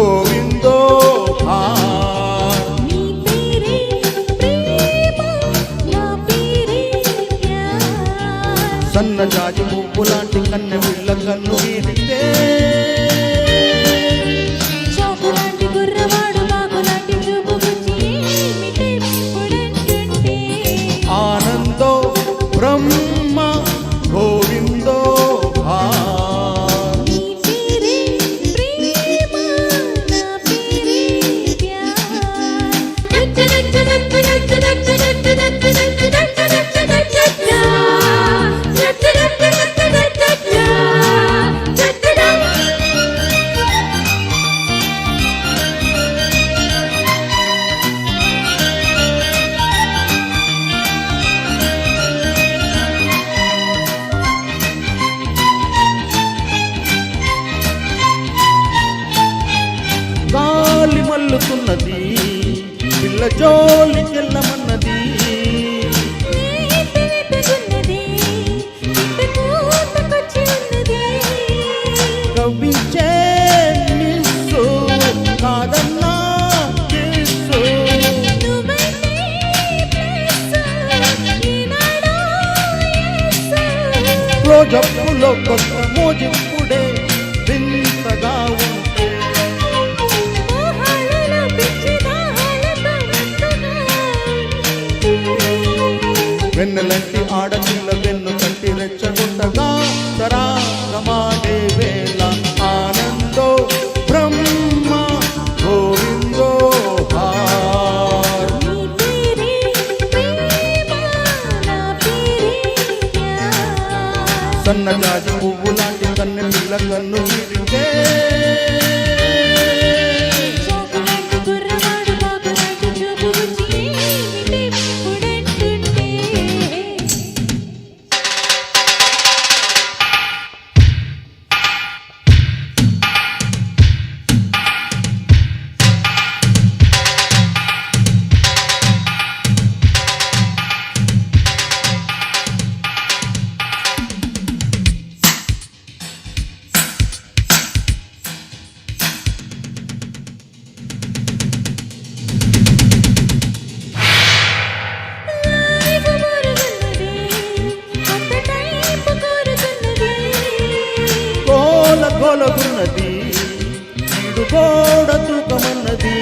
గోవిందో సన్నజాజి పువ్వు లాంటి కన్నె పిల్ల కన్ను గీరితే ఆనందో బ్రహ్మ గోవిందో గాలి మల్లుతున్నది పిల్ల జోలి చెల్లమన్నది కవించే నిస్సు కాదన్నా కిస్సు రోజప్పులో కొత్త మోజిప్పుడే వింతగా ఉంటే వెన్నెలంటి ఆడపిల్ల వెన్ను కట్టి రెచ్చగొట్టగా సరాగమాడే వేళ ఆనందో బ్రహ్మ గోవిందో సన్నజాజి పువ్వు లాంటి కన్నె పిల్ల కన్ను గీరితే గోలగున్నది ఇడు గోడ తూకమన్నది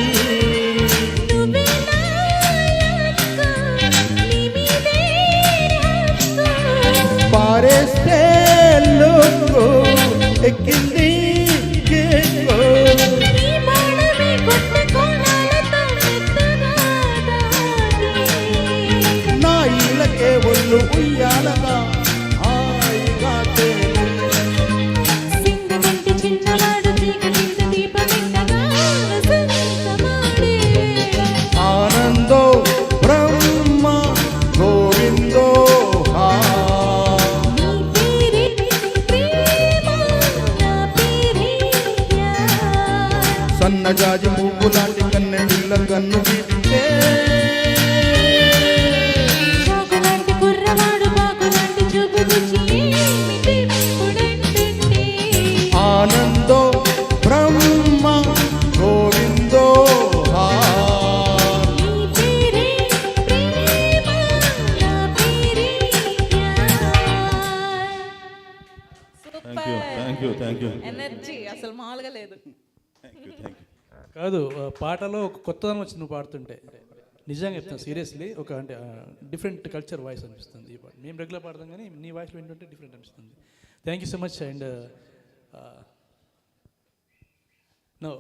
పారేస్తే లోకు ఎక్కింది నా ఇళ్ళకే ఒళ్ళు ఉయ్యాలగా హాయిగా ఆనందో బ్రహ్మ గోవిందో సన్నజాజి పువ్వు లాంటి కన్నె పిల్ల కన్ను గీరితే ఆనందో బ్రహ్మ గోవిందో థ్యాంక్ యూ ఎనర్జీ అసలు మామూలుగా లేదు. కాదు, పాటలో ఒక కొత్తదనం వచ్చి నువ్వు పాడుతుంటే నిజంగా చెప్తాను సీరియస్లీ, ఒక అంటే డిఫరెంట్ కల్చర్ వాయిస్ అనిపిస్తుంది ఈ పాట. మేము రెగ్యులర్ పాడతాం కానీ నీ వాయిస్ వింటుంటే డిఫరెంట్ అనిపిస్తుంది. Thank you so much. And no